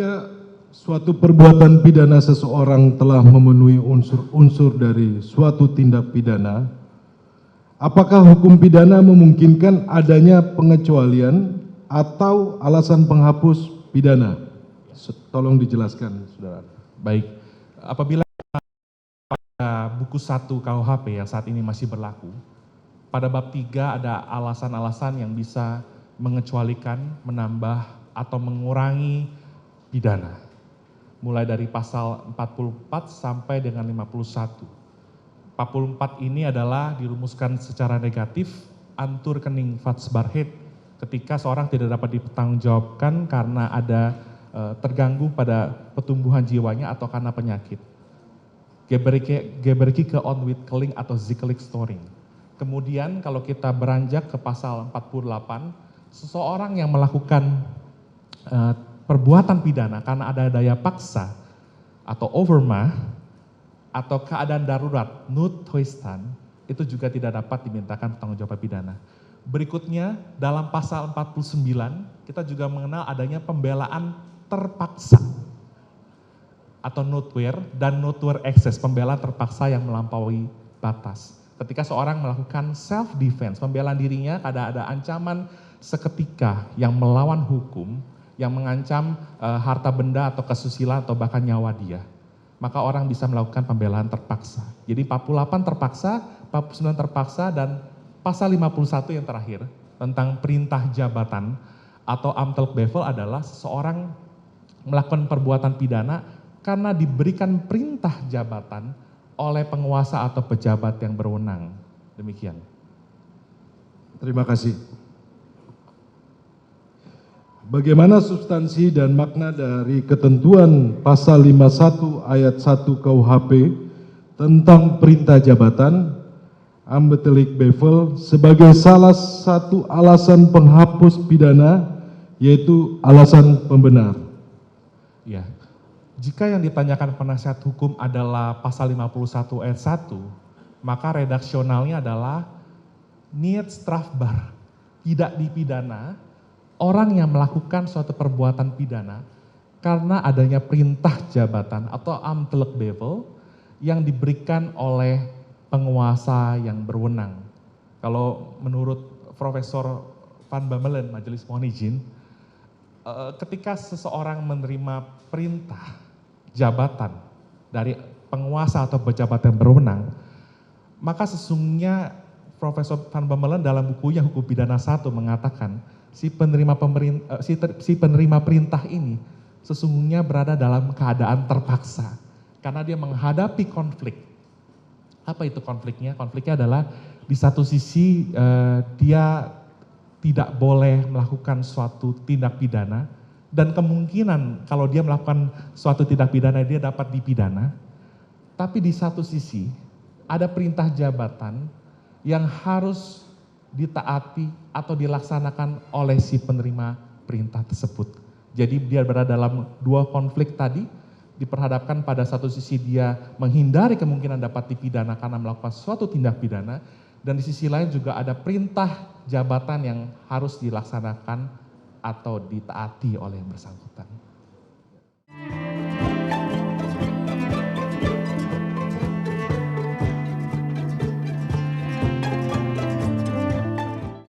Jika suatu perbuatan pidana seseorang telah memenuhi unsur-unsur dari suatu tindak pidana, apakah hukum pidana memungkinkan adanya pengecualian atau alasan penghapus pidana? Tolong dijelaskan, saudara. Baik, apabila buku 1 KUHP yang saat ini masih berlaku, pada bab 3 ada alasan-alasan yang bisa mengecualikan, menambah, atau mengurangi pidana. Mulai dari pasal 44 sampai dengan 51. 44 ini adalah dirumuskan secara negatif, antur kening fatsbarhet, ketika seorang tidak dapat dipertanggungjawabkan karena ada terganggu pada pertumbuhan jiwanya atau karena penyakit. Gebreke onwitkeling atau ziekelijk storing. Kemudian kalau kita beranjak ke pasal 48, seseorang yang melakukan perbuatan pidana karena ada daya paksa atau overmah atau keadaan darurat noodtoestand itu juga tidak dapat dimintakan pertanggungjawaban pidana. Berikutnya dalam pasal 49 kita juga mengenal adanya pembelaan terpaksa atau notwear dan notwear excess, pembelaan terpaksa yang melampaui batas. Ketika seorang melakukan self defense, pembelaan dirinya kada ada ancaman seketika yang melawan hukum, yang mengancam harta benda atau kesusilaan atau bahkan nyawa dia, maka orang bisa melakukan pembelaan terpaksa. Jadi 48 terpaksa, 49 terpaksa, dan pasal 51 yang terakhir tentang perintah jabatan atau amtelk bevel adalah seseorang melakukan perbuatan pidana karena diberikan perintah jabatan oleh penguasa atau pejabat yang berwenang. Demikian. Terima kasih. Bagaimana substansi dan makna dari ketentuan pasal 51 ayat 1 KUHP tentang perintah jabatan amtelk bevel sebagai salah satu alasan penghapus pidana, yaitu alasan pembenar? Ya, jika yang ditanyakan penasihat hukum adalah pasal 51 ayat 1, maka redaksionalnya adalah niet strafbar, tidak dipidana, orang yang melakukan suatu perbuatan pidana karena adanya perintah jabatan atau amtelk bevel yang diberikan oleh penguasa yang berwenang. Kalau menurut Profesor Van Bamelen, Majelis Mohon Izin, ketika seseorang menerima perintah jabatan dari penguasa atau pejabat yang berwenang, maka sesungguhnya Profesor Van Bamelen dalam bukunya Hukum Pidana 1 mengatakan si penerima perintah ini sesungguhnya berada dalam keadaan terpaksa karena dia menghadapi konflik. Apa itu konfliknya? Konfliknya adalah di satu sisi dia tidak boleh melakukan suatu tindak pidana, dan kemungkinan kalau dia melakukan suatu tindak pidana dia dapat dipidana, tapi di satu sisi ada perintah jabatan yang harus ditaati atau dilaksanakan oleh si penerima perintah tersebut. Jadi dia berada dalam dua konflik tadi, diperhadapkan pada satu sisi dia menghindari kemungkinan dapat dipidana karena melakukan suatu tindak pidana, dan di sisi lain juga ada perintah jabatan yang harus dilaksanakan atau ditaati oleh yang bersangkutan.